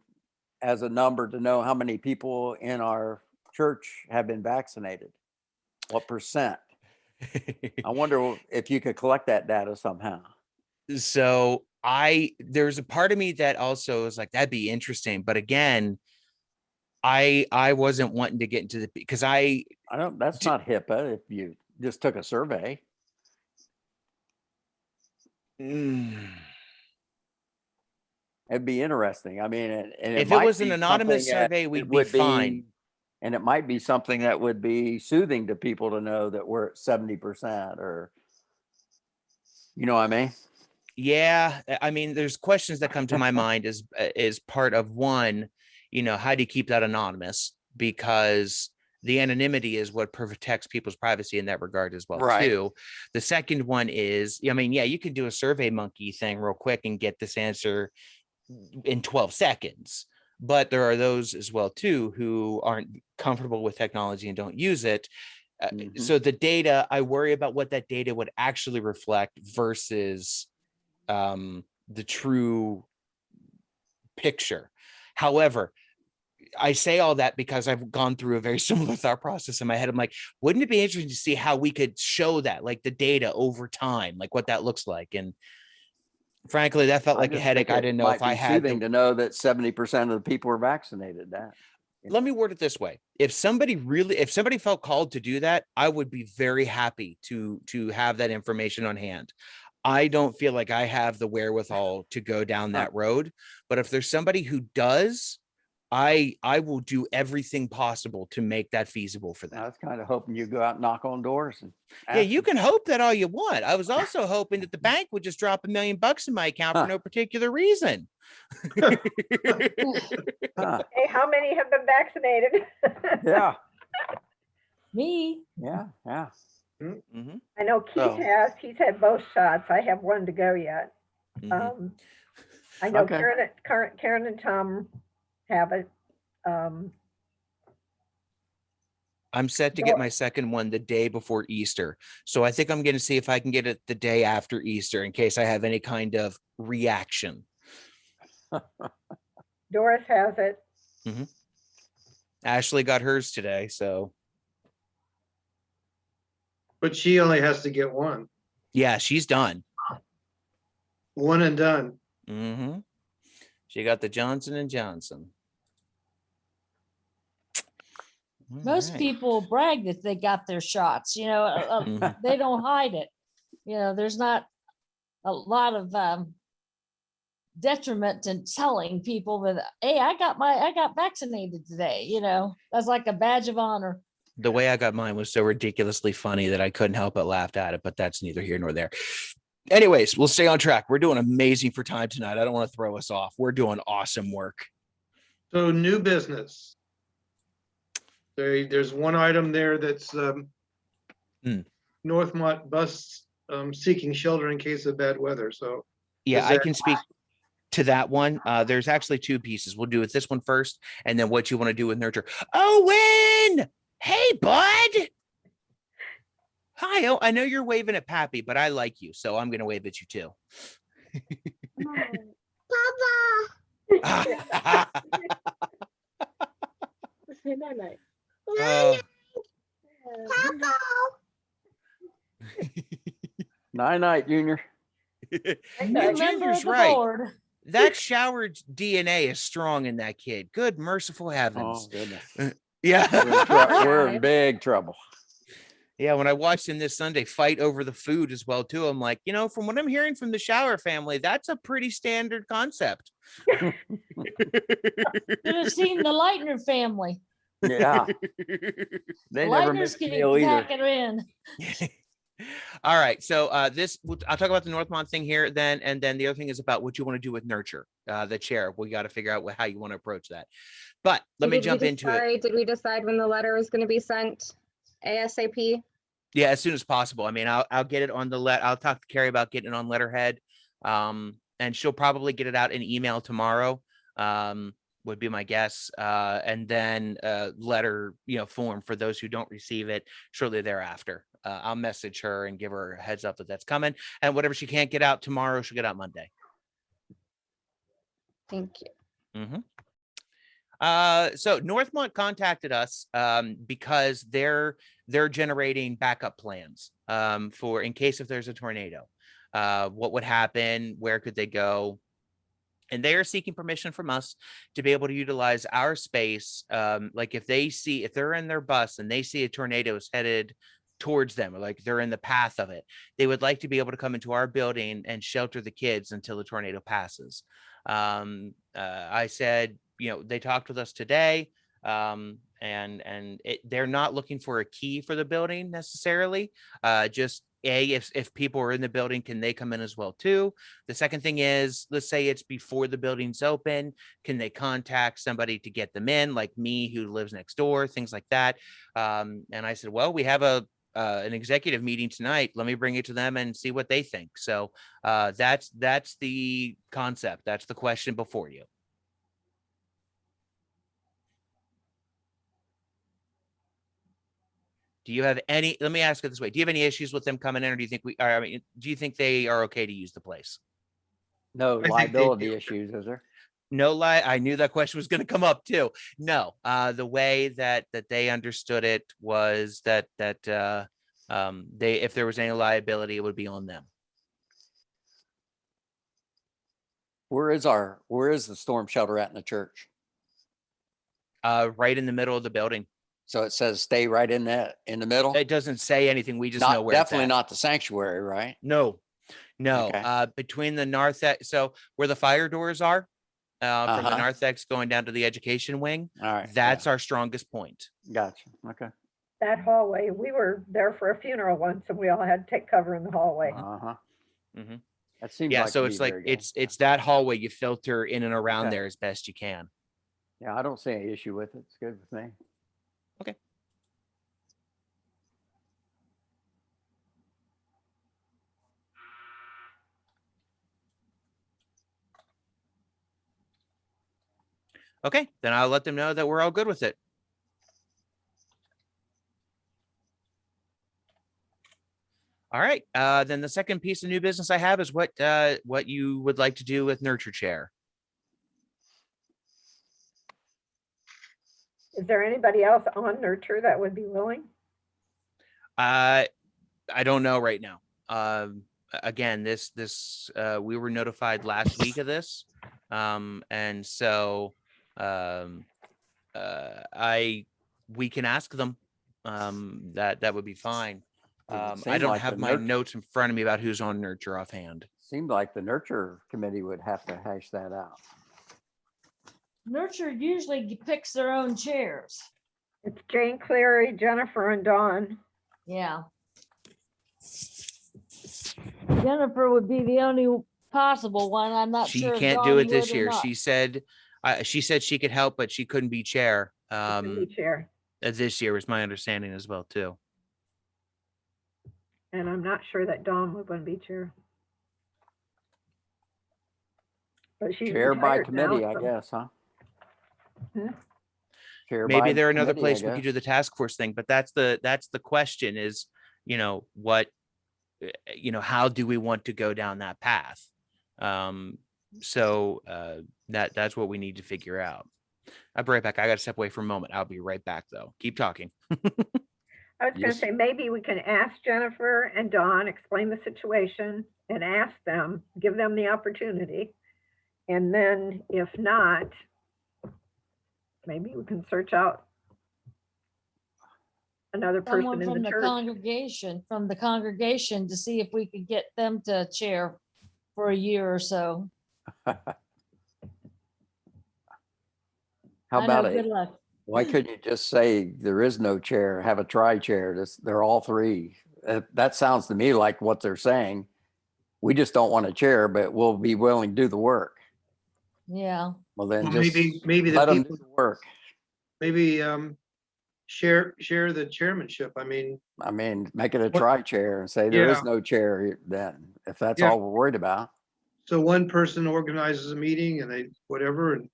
as a number to know how many people in our church have been vaccinated. What percent? I wonder if you could collect that data somehow. So there's a part of me that also is like, that'd be interesting. But again, I wasn't wanting to get into the, because I don't, that's not HIPAA if you just took a survey. It'd be interesting. I mean, and If it might was an be anonymous something that survey, it we'd be would fine. And it might be something that would be soothing to people to know that we're at 70% or, you know what I mean? Yeah, I mean, there's questions that come to my mind as part of one, how do you keep that anonymous? Because the anonymity is what protects people's privacy in that regard as well, Right. too. The second one is, I mean, yeah, you can do a Survey Monkey thing real quick and get this answer in 12 seconds. But there are those as well, too, who aren't comfortable with technology and don't use it. Mhm. So the data, I worry about what that data would actually reflect versus the true picture. However, I say all that because I've gone through a very similar thought process in my head. I'm like, wouldn't it be interesting to see how we could show that, like the data over time, like what that looks like? And frankly, that felt I like a just headache. think I it didn't know might if I be had soothing to know that 70% of the people are vaccinated. That Let me word it this way. If somebody felt called to do that, I would be very happy to have that information on hand. I don't feel like I have the wherewithal to go down that road, but if there's somebody who does, I will do everything possible to make that feasible for I them. was kind of hoping you go out and knock on doors and Yeah, ask you them. can hope that all you want. I was also hoping that the bank would just drop $1 million in my account for Huh. no particular reason. Huh. Hey, how many have been vaccinated? Yeah, Me, yeah. Mhm, I know Keith So- has, he's had both shots. I have one to go yet. mhm. I know Okay. Karen and Tom have it. Um, I'm set to get my second one the day before Easter. So I think I'm going to see if I can get it the day after Easter in case I have any kind of reaction. Doris has it. Ashley got hers today. So But she only has to get one. yeah, she's done. One and done. She got the Johnson and Johnson. All Most right. people brag that they got their shots, Mhm. they don't hide it. There's not a lot of detriment in telling people that, hey, I got vaccinated today, that's like a badge of honor. The way I got mine was so ridiculously funny that I couldn't help but laugh at it, but that's neither here nor there. Anyways, we'll stay on track. We're doing amazing for time tonight. I don't want to throw us off. We're doing awesome work. So new business. There's one item there that's Northmont bus seeking shelter in case of bad weather. So Yeah, Is I that- can speak to that one. There's actually two pieces. We'll do it this one first, and then what you want to do with nurture. Owen, hey, bud. Hi. Oh, I know you're waving at Pappy, but I like you, so I'm going to wave at you too. Oh. Night, Junior. Member Junior's of the right. board. That showered DNA is strong in that kid. Good, merciful Oh, heavens. goodness. Yeah. We're in big trouble. Yeah, when I watched him this Sunday fight over the food as well too, I'm like, from what I'm hearing from the Shower family, that's a pretty standard concept. Should have seen the Lightner family. Yeah. They never Lightner's miss a getting meal either. back it in. All right, so I'll talk about the Northmont thing here then, and then the other thing is about what you want to do with nurture, the chair. We got to figure out how you want to approach that. But let me jump into it. Did we decide when the letter was going to be sent ASAP? Yeah, as soon as possible. I mean, I'll get it on I'll talk to Carrie about getting it on letterhead. And she'll probably get it out in email tomorrow. Would be my guess. And then letter, form for those who don't receive it shortly thereafter. I'll message her and give her a heads up that that's coming. And whatever she can't get out tomorrow, she'll get out Monday. Thank you. So Northmont contacted us because they're generating backup plans for in case if there's a tornado. What would happen? Where could they go? And they are seeking permission from us to be able to utilize our space. Like if they're in their bus and they see a tornado is headed towards them, or like they're in the path of it, they would like to be able to come into our building and shelter the kids until the tornado passes. I said, they talked with us today, and they're not looking for a key for the building necessarily. Just if people are in the building, can they come in as well too? The second thing is, let's say it's before the building's open, can they contact somebody to get them in, like me who lives next door, things like that. And I said, well, we have an executive meeting tonight. Let me bring it to them and see what they think. So that's the concept. That's the question before you. Do you have any, let me ask it this way. Do you have any issues with them coming in, or do you think do you think they are okay to use the place? No think they liability do. issues, is there? No lie. I knew that question was going to come up too. No, the way that they understood it was that if there was any liability, it would be on them. Where is the storm shelter at in the church? Right in the middle of the building. So it says stay right in the middle? It doesn't say anything. We just know where Definitely it's at. not the sanctuary, right? No. Okay. Between the narthex, so where the fire doors are, from the Uh-huh. narthex going down to the education wing, All right. that's our strongest point. Gotcha. Okay. That hallway, we were there for a funeral once and we all had to take cover in the hallway. Uh-huh. Mhm. That seems Yeah, like so to it's be like very good. it's that hallway you filter in and around Okay. there as best you can. Yeah, I don't see any issue with it. It's good with me. Okay, then I'll let them know that we're all good with it. All right. Then the second piece of new business I have is what you would like to do with Nurture Chair. Is there anybody else on Nurture that would be willing? I don't know right now. Again, we were notified last week of this. And so we can ask them. That would be fine. It would I seem don't like have the my Nurture- notes in front of me about who's on Nurture offhand. Seemed like the nurture committee would have to hash that out. Nurture usually picks their own chairs. It's Jane Cleary, Jennifer, and Dawn. Yeah. Jennifer would be the only possible one. I'm not She sure. if can't do Dawn it this would or year. not. She said she could help, but she couldn't be chair. The chair. This year was my understanding as well too. And I'm not sure that Dawn would want to be chair. But she's Chair by retired now, committee, I so- guess, huh? Hmm? Chair Maybe by they're another committee, I place we could do guess. the task force thing, but that's the question is, what, how do we want to go down that path? So that's what we need to figure out. I'll be right back. I got to step away for a moment. I'll be right back though. Keep talking. I was gonna Yes. say, maybe we can ask Jennifer and Dawn, explain the situation and ask them, give them the opportunity. And then if not, maybe we can search out another Someone person in from the the church. congregation to see if we could get them to chair for a year or so. How I know, about good it? luck. Why couldn't you just say there is no chair, have a tri-chair? They're all three. That sounds to me like what they're saying. We just don't want a chair, but we'll be willing to do the work. Yeah. Well, then Well, just maybe the let them people, do the work. maybe share the chairmanship. I mean, Make it a What- tri-chair and say there is Yeah. no chair then, if that's Yeah. all we're worried about. so one person organizes a meeting and they, whatever, and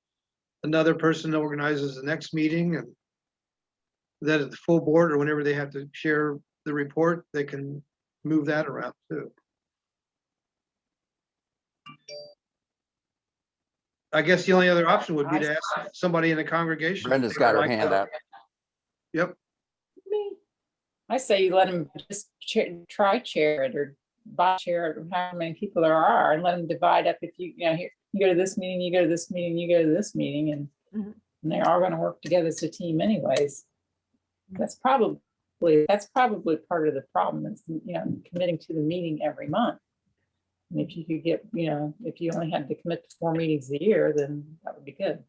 another person organizes the next meeting, and then at the full board or whenever they have to share the report, they can move that around too. I guess the only other option would be to ask somebody in the congregation. if Brenda's they got her would like hand to- up. Yep, I say you let them just try chair it or by chair it, or however many people there are, and let them divide up. If you here, you go to this meeting, you go to this meeting, you go to this meeting, and Mhm. they're all going to work together as a team anyways. That's probably part of the problem is, committing to the meeting every month. And if you could get, if you only had to commit to 4 meetings a year, then that would be good.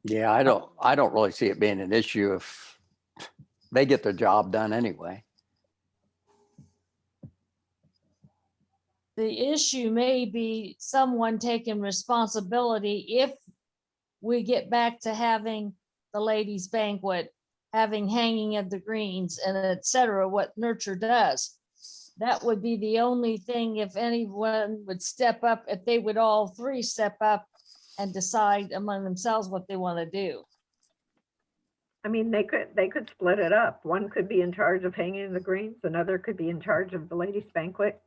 Yeah, I don't really see it being an issue if they get their job done anyway. The issue may be someone taking responsibility if we get back to having the ladies banquet, having hanging of the greens and et cetera, what Nurture does. That would be the only thing, if anyone would step up, if they would all three step up and decide among themselves what they want to do. I mean, they could split it up. One could be in charge of hanging the greens, another could be in charge of the ladies banquet.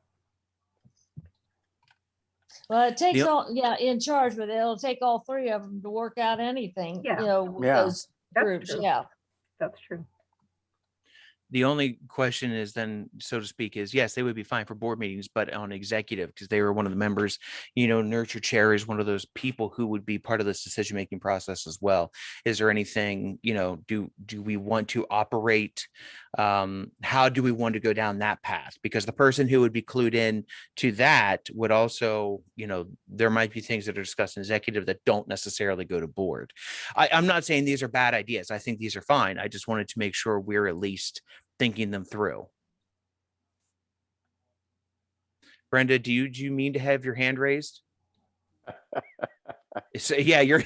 Well, it takes The- all, in charge, but it'll take all three of them to work out anything, Yeah. with Yeah. those That's groups, true. yeah. That's true. The only question is then, so to speak, is yes, they would be fine for board meetings, but on executive, because they were one of the members, Nurture Chair is one of those people who would be part of this decision-making process as well. Is there anything, do we want to operate? How do we want to go down that path? Because the person who would be clued in to that would also, there might be things that are discussed in executive that don't necessarily go to board. I'm not saying these are bad ideas. I think these are fine. I just wanted to make sure we're at least thinking them through. Brenda, do you mean to have your hand raised? So, yeah, you're.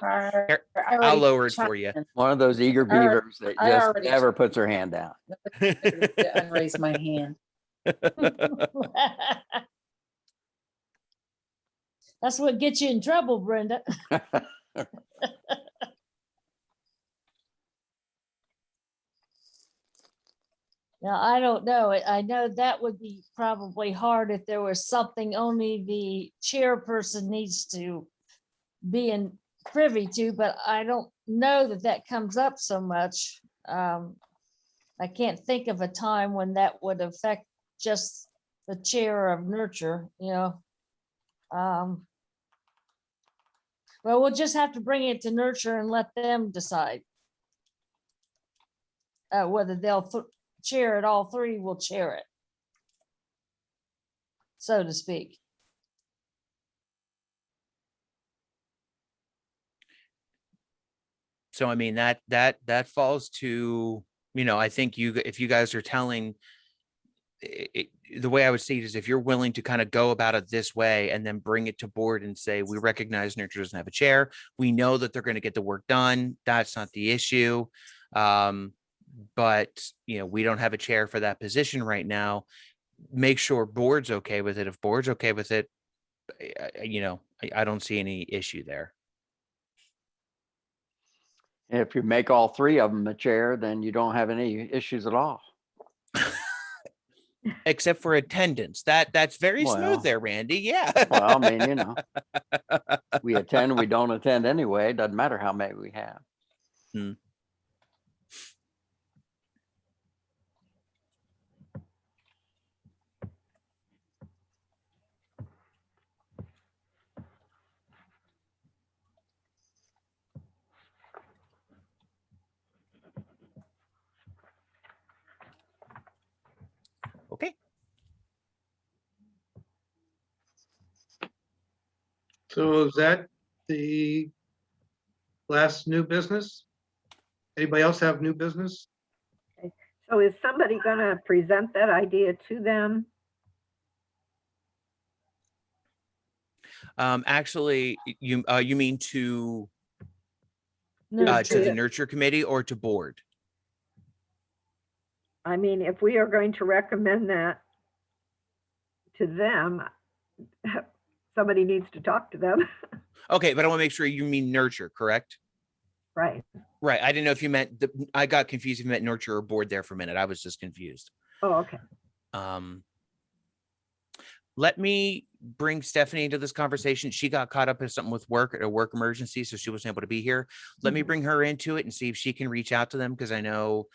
I'll lower it for you. One of those eager I already- beavers that I just already- never puts her hand down. Unraise my hand. That's what gets you in trouble, Brenda. Now, I don't know. I know that would be probably hard if there was something only the chairperson needs to be in privy to, but I don't know that that comes up so much. I can't think of a time when that would affect just the chair of nurture, you know. Well, we'll just have to bring it to nurture and let them decide whether they'll chair it. All three will chair it, so to speak. So I mean, that falls to, you know, I think if you guys are telling the way I would see it is if you're willing to kind of go about it this way and then bring it to board and say, we recognize nurture doesn't have a chair. We know that they're going to get the work done. That's not the issue. But you know, we don't have a chair for that position right now. Make sure board's okay with it. If board's okay with it, you know, I don't see any issue there. If you make all three of them a chair, then you don't have any issues at all. Except for attendance. That's very Well. smooth there, Randy. Yeah. Well, I mean, you know, we attend, we don't attend anyway. It doesn't matter how many we have. Okay. So is that the last new business? Anybody else have new business? So is somebody gonna present that idea to them? Actually, you mean to the Nurture. nurture committee or to board? I mean, if we are going to recommend that to them, somebody needs to talk to them. Okay, but I want to make sure you mean nurture, correct? Right. Right. I didn't know if you meant I got confused if you meant nurture or board there for a minute. I was just confused. Oh, okay. Let me bring Stephanie into this conversation. She got caught up in something with work, a work emergency, so she wasn't able to be here. Let me Mhm. bring her into it and see if she can reach out to them, because I know,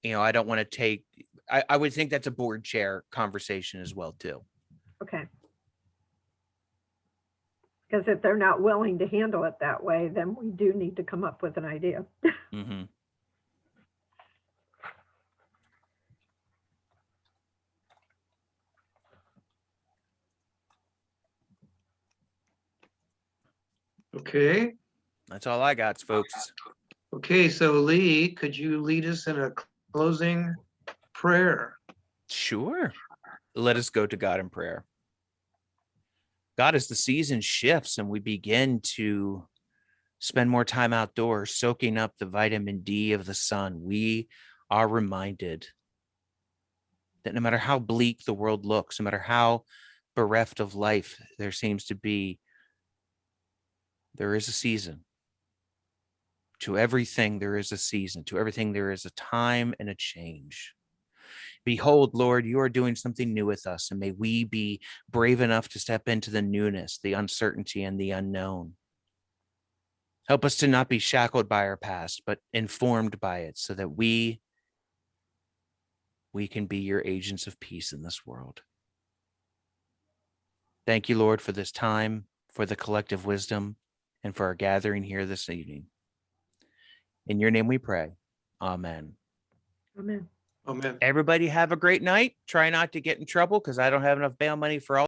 you know, I don't want to take, I would think that's a board chair conversation as well, too. Okay. Because if they're not willing to handle it that way, then we do need to come up with an idea. Mm-hmm. Okay, That's all I got, folks. okay, so Lee, could you lead us in a closing prayer? Sure. Let us go to God in prayer. God, as the season shifts and we begin to spend more time outdoors, soaking up the vitamin D of the sun, we are reminded that no matter how bleak the world looks, no matter how bereft of life there seems to be, there is a season. To everything there is a season. To everything there is a time and a change. Behold, Lord, you are doing something new with us, and may we be brave enough to step into the newness, the uncertainty, and the unknown. Help us to not be shackled by our past, but informed by it, so that we can be your agents of peace in this world. Thank you, Lord, for this time, for the collective wisdom, and for our gathering here this evening. In your name we pray. Amen. Amen. Amen. Everybody have a great night. Try not to get in trouble, because I don't have enough bail money for all